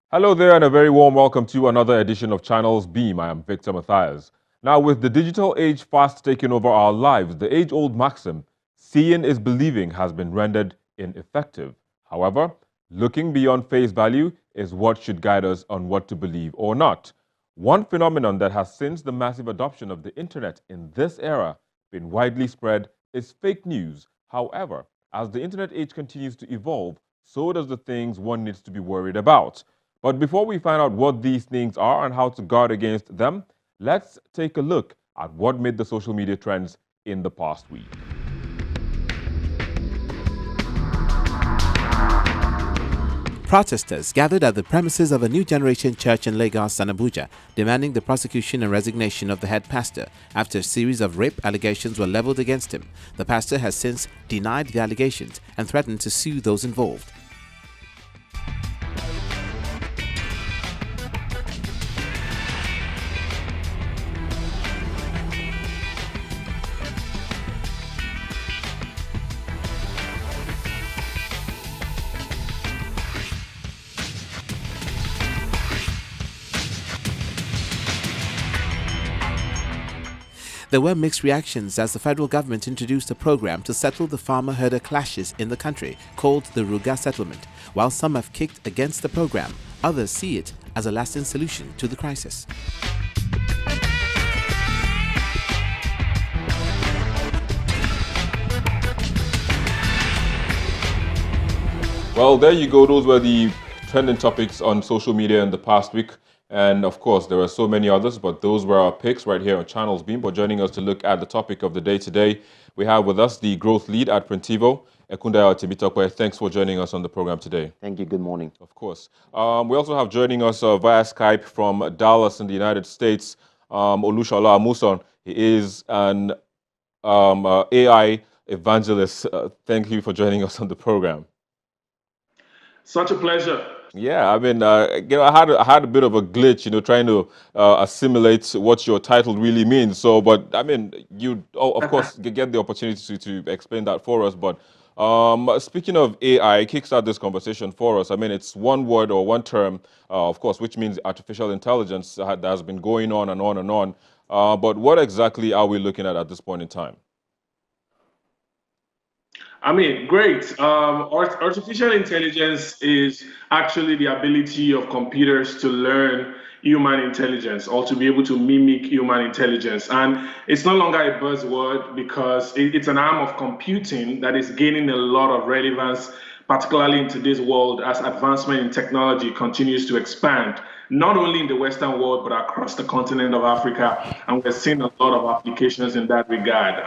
Hello there and a very warm welcome to another edition of Channels Beam. I am Victor Matthias. Now, with the digital age fast taking over our lives, the age-old maxim, seeing is believing, has been rendered ineffective. However, looking beyond face value is what should guide us on what to believe or not. One phenomenon that has, since the massive adoption of the internet in this era, been widely spread is fake news. However, as the internet age continues to evolve, so does the things one needs to be worried about. But before we find out what these things are and how to guard against them, let's take a look at what made the social media trends in the past week. Protesters gathered at the premises of a New Generation church in Lagos and Abuja, demanding the prosecution and resignation of the head pastor after a series of rape allegations were leveled against him. The pastor has since denied the allegations and threatened to sue those involved. There were mixed reactions as the federal government introduced a program to settle the farmer-herder clashes in the country called the Ruga Settlement. While some have kicked against the program, others see it as a lasting solution to the crisis. Well, there you go. Those were the trending topics on social media in the past week. And of course, there are so many others, but those were our picks right here on Channels Beam. But joining us to look at the topic of the day today, we have with us the growth lead at Printivo, Ekundaya Tibitokwe. Thanks for joining us on the program today. Thank you. Good morning. Of course. We also have joining us via Skype from Dallas in the United States, Olushola Amuson. He is an AI evangelist. Thank you for joining us on the program. Such a pleasure. Yeah, I mean, I had a bit of a glitch, trying to assimilate what your title really means. So, but I mean, you, of course, get the opportunity to explain that for us. But speaking of AI, kickstart this conversation for us. I mean, it's one word or one term, of course, which means artificial intelligence that has been going on and on and on. But what exactly are we looking at this point in time? I mean, great. Artificial intelligence is actually the ability of computers to learn human intelligence or to be able to mimic human intelligence. And it's no longer a buzzword because it's an arm of computing that is gaining a lot of relevance, particularly in today's world as advancement in technology continues to expand, not only in the Western world, but across the continent of Africa. And we're seeing a lot of applications in that regard.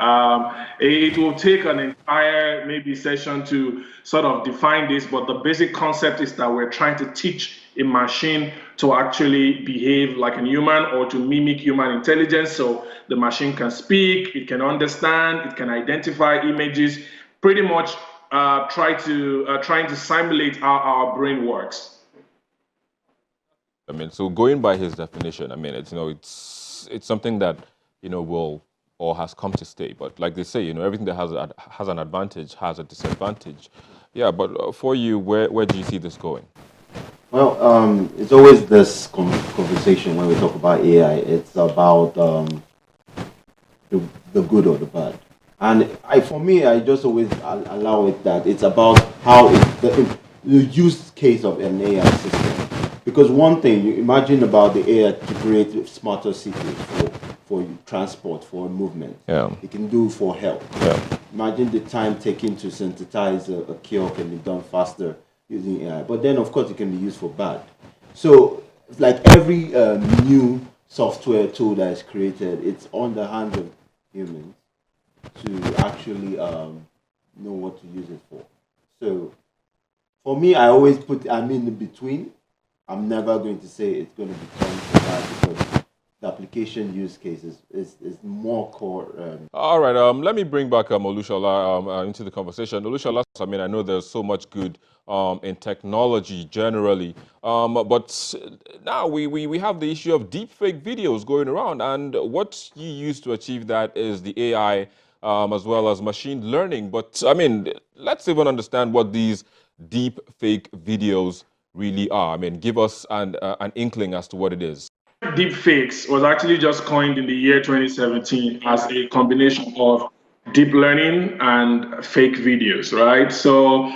It will take an entire maybe session to sort of define this, but the basic concept is that we're trying to teach a machine to actually behave like a human or to mimic human intelligence. So the machine can speak, it can understand, it can identify images, pretty much trying to simulate how our brain works. I mean, so going by his definition, I mean, it's something that will or has come to stay. But like they say, everything that has an advantage has a disadvantage. Yeah, but for you, where do you see this going? Well, it's always this conversation when we talk about AI. It's about the good or the bad. And for me, I just always allow it that it's about how the use case of an AI system. Because one thing, you imagine about the AI to create smarter cities for transport, for movement. Yeah. It can do for health. Yeah. Imagine the time taken to synthesize a cure can be done faster using AI. But then, of course, it can be used for bad. So, like every new software tool that is created, it's on the hands of humans to actually know what to use it for. So, for me, I always I'm in between. I'm never going to say it's going to be turned to that because the application use case is more core. All right, let me bring back Olushola into the conversation. Olushola, I mean, I know there's so much good in technology generally, but now we have the issue of deepfake videos going around, and what you use to achieve that is the AI as well as machine learning. But I mean, let's even understand what these deepfake videos really are? I mean, give us an inkling as to what it is. Deepfakes was actually just coined in the year 2017 as a combination of deep learning and fake videos, right? So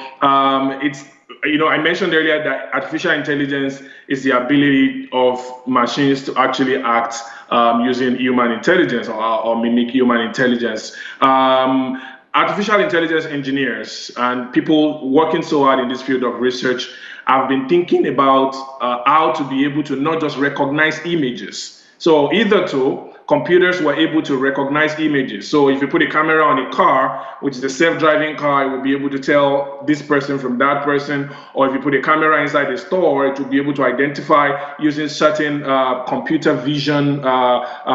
it's, I mentioned earlier that artificial intelligence is the ability of machines to actually act using human intelligence or mimic human intelligence. Artificial intelligence engineers and people working so hard in this field of research have been thinking about how to be able to not just recognize images. So either to computers were able to recognize images. So if you put a camera on a car, which is a self-driving car, it will be able to tell this person from that person. Or if you put a camera inside a store, it will be able to identify using certain computer vision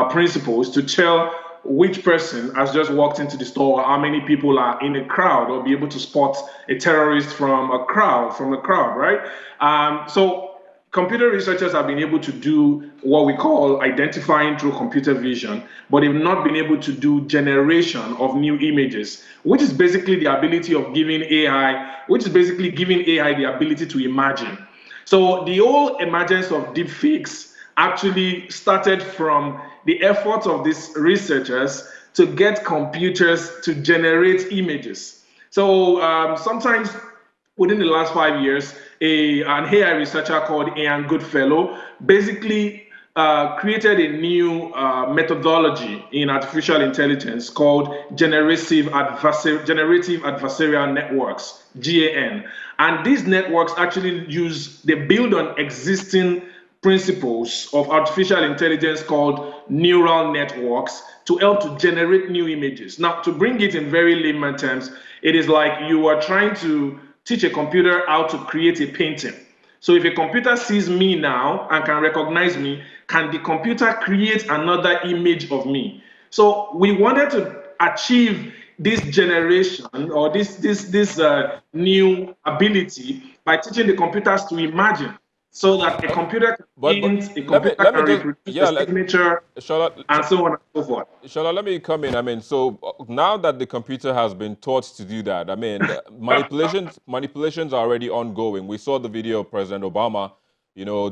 principles to tell which person has just walked into the store, or how many people are in a crowd, or be able to spot a terrorist from the crowd, right? So computer researchers have been able to do what we call identifying through computer vision, but they've not been able to do generation of new images, which is basically the ability of giving AI, which is basically giving AI the ability to imagine. So the whole emergence of deepfakes actually started from the efforts of these researchers to get computers to generate images. So sometimes within the last 5 years, an AI researcher called Ian Goodfellow basically created a new methodology in artificial intelligence called generative adversarial networks, GAN. And these networks actually they build on existing principles of artificial intelligence called neural networks to help to generate new images. Now, to bring it in very layman terms, it is like you are trying to teach a computer how to create a painting. So if a computer sees me now and can recognize me, can the computer create another image of me? So we wanted to achieve this generation or this new ability by teaching the computers to imagine, so that a computer can But paint, a let me computer let me can just reproduce a yeah, signature, Shola, and so on and so forth. Shola, let me come in. I mean, so now that the computer has been taught to do that, I mean, manipulations are already ongoing. We saw the video of President Obama,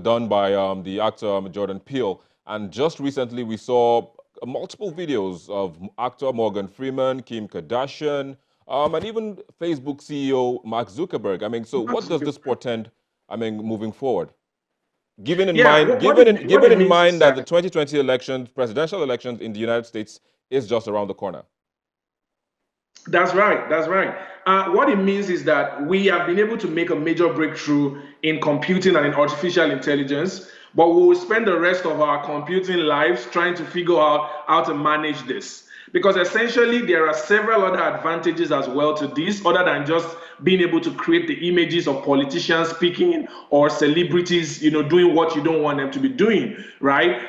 done by the actor Jordan Peele, and just recently we saw multiple videos of actor Morgan Freeman, Kim Kardashian, and even Facebook CEO Mark Zuckerberg. I mean, so what does this portend? I mean, moving forward? Given in Yeah, mind, what given it in means is mind that the that 2020 elections, presidential elections in the United States is just around the corner. that's right. That's right. What it means is that we have been able to make a major breakthrough in computing and in artificial intelligence, but we will spend the rest of our computing lives trying to figure out how to manage this. Because essentially, there are several other advantages as well to this, other than just being able to create the images of politicians speaking or celebrities, doing what you don't want them to be doing, right?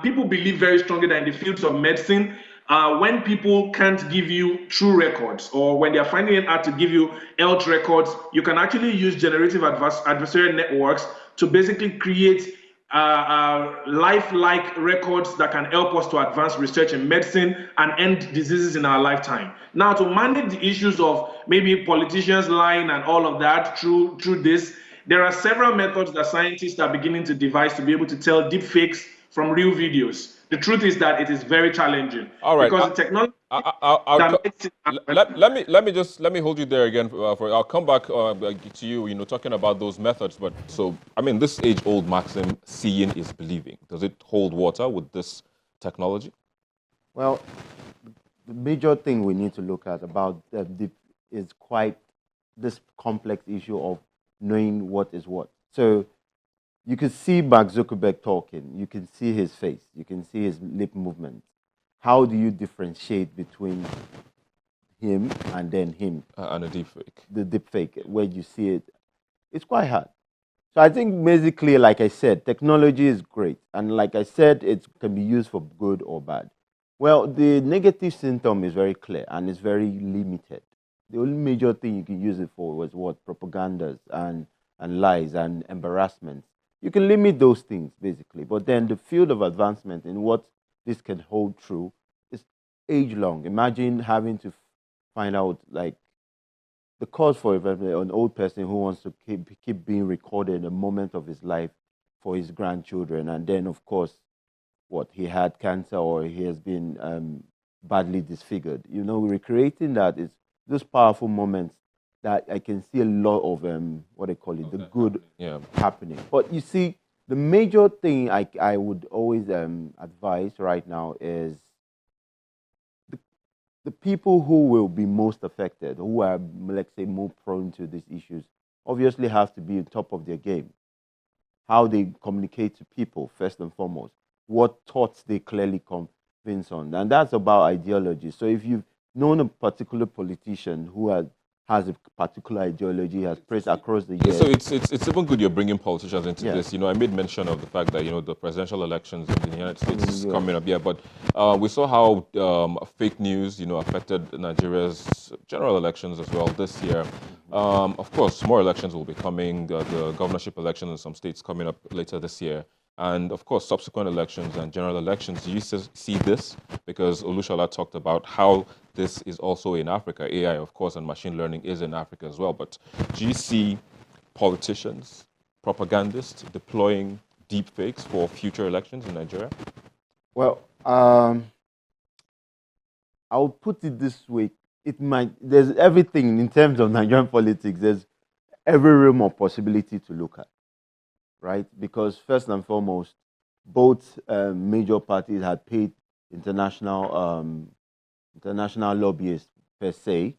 People believe very strongly that in the fields of medicine, when people can't give you true records, or when they're finding it hard to give you health records, you can actually use generative adversarial networks to basically create lifelike records that can help us to advance research in medicine and end diseases in our lifetime. Now, to manage the issues of maybe politicians lying and all of that through this, there are several methods that scientists are beginning to devise to be able to tell deep fakes from real videos. The truth is that it is very challenging All right. because the technology I'll that makes it happen. let me hold you there again. I'll come back to you. Talking about those methods. But so I mean, this age-old maxim, seeing is believing. Does it hold water with this technology? Well, the major thing we need to look at about is quite this complex issue of knowing what is what. So you can see Mark Zuckerberg talking. You can see his face. You can see his lip movements. How do you differentiate between him and then him? And a deep fake. The deep fake, where you see it, it's quite hard. So I think basically, like I said, technology is great. And like I said, it can be used for good or bad. Well, the negative symptom is very clear and it's very limited. The only major thing you can use it for was what? Propagandas and lies and embarrassment. You can limit those things basically. But then the field of advancement in what this can hold true is age long. Imagine having to find out like the cause for an old person who wants to keep being recorded a moment of his life for his grandchildren, and then of course, what he had cancer or he has been badly disfigured. You know, recreating that is those powerful moments that I can see a lot of what they call it, the good happening. But you see, the major thing I would always advise right now is the people who will be most affected, who are, let's say, more prone to these issues, obviously have to be on top of their game. How they communicate to people, first and foremost, what thoughts they clearly convince on. And that's about ideology. So if you've known a particular politician who has a particular ideology, has pressed across the years. So it's even good you're bringing politicians into this. You know, I made mention of the fact that, you know, the presidential elections in the United States is coming up. Yeah, but we saw how fake news, you know, affected Nigeria's general elections as well this year. Of course, more elections will be coming. The governorship elections in some states coming up later this year. And of course, subsequent elections and general elections. Do you see this? Because Olushola talked about how this is also in Africa. AI, of course, and machine learning is in Africa as well. But do you see politicians, propagandists deploying deepfakes for future elections in Nigeria? Well, I'll put it this way. There's everything in terms of Nigerian politics. There's every realm of possibility to look at, right? Because first and foremost, both major parties had paid international lobbyists per se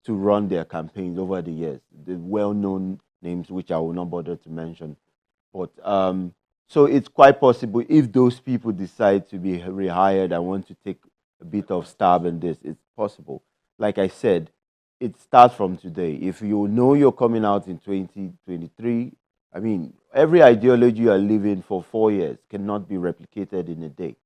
to run their campaigns over the years. The well-known names, which I will not bother to mention, but so it's quite possible if those people decide to be rehired and want to take a bit of stab in this, it's possible. Like I said, it starts from today. If you know you're coming out in 2023, I mean, every ideology you are living for 4 years cannot be replicated in a day.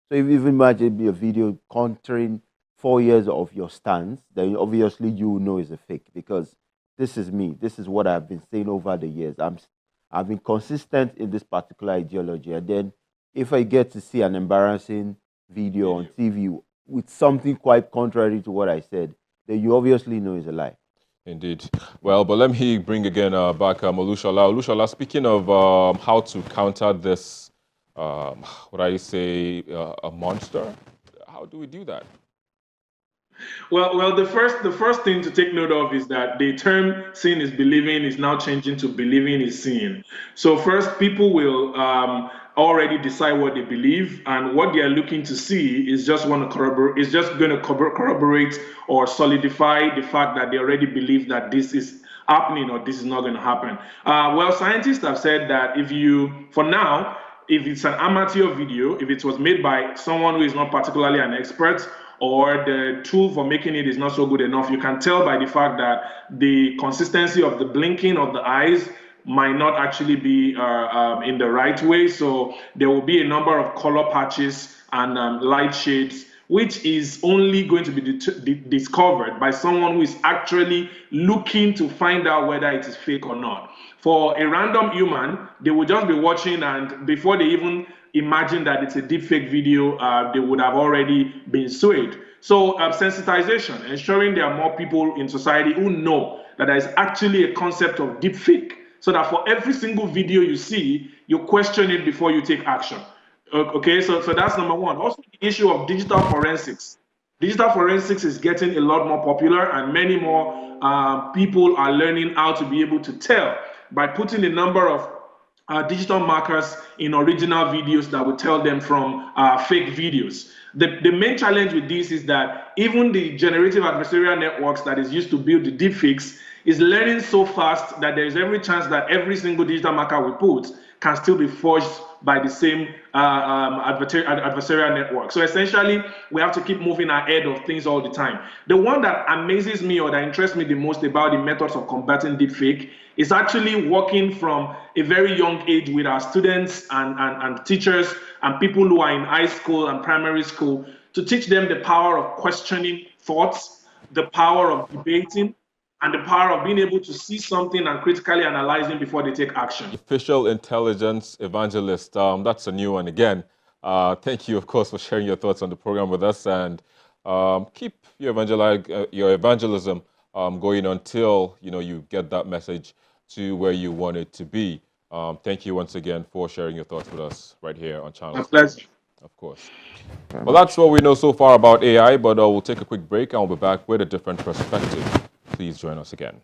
So if you imagine a video countering 4 years of your stance, then obviously you know it's a fake, because this is me. This is what I've been saying over the years. I've been consistent in this particular ideology. And then if I get to see an embarrassing video on TV with something quite contrary to what I said, then you obviously know it's a lie. Indeed. Well, but let me bring again back Olushola. Olushola, speaking of how to counter this, what I say, a monster, how do we do that? Well, the first thing to take note of is that the term "seeing is believing" is now changing to "believing is seeing." So first, people will already decide what they believe, and what they are looking to see is just want to corroborate. Is just going to corroborate or solidify the fact that they already believe that this is happening or this is not going to happen. Well, scientists have said that for now, if it's an amateur video, if it was made by someone who is not particularly an expert, or the tool for making it is not so good enough, you can tell by the fact that the consistency of the blinking of the eyes might not actually be in the right way. So there will be a number of color patches and light shades, which is only going to be discovered by someone who is actually looking to find out whether it is fake or not. For a random human, they will just be watching, and before they even imagine that it's a deepfake video, they would have already been swayed. So sensitization, ensuring there are more people in society who know that there is actually a concept of deepfake, so that for every single video you see, you question it before you take action. Okay, so that's number one. Also, the issue of digital forensics. Digital forensics is getting a lot more popular, and many more people are learning how to be able to tell by putting a number of digital markers in original videos that will tell them from fake videos. The main challenge with this is that even the generative adversarial networks that is used to build the deepfakes is learning so fast that there is every chance that every single digital marker we put can still be forged by the same adversarial network. So essentially, we have to keep moving ahead of things all the time. The one that amazes me or that interests me the most about the methods of combating deepfake is actually working from a very young age with our students and teachers and people who are in high school and primary school, to teach them the power of questioning thoughts, the power of debating, and the power of being able to see something and critically analyzing before they take action. Artificial intelligence evangelist, that's a new one again. Thank you, of course, for sharing your thoughts on the program with us, and keep your evangelism going until you get that message to where you want it to be. Thank you once again for sharing your thoughts with us right here on A Channels. pleasure. Of course. Well, that's what we know so far about AI, but we'll take a quick break and we'll be back with a different perspective. Please join us again.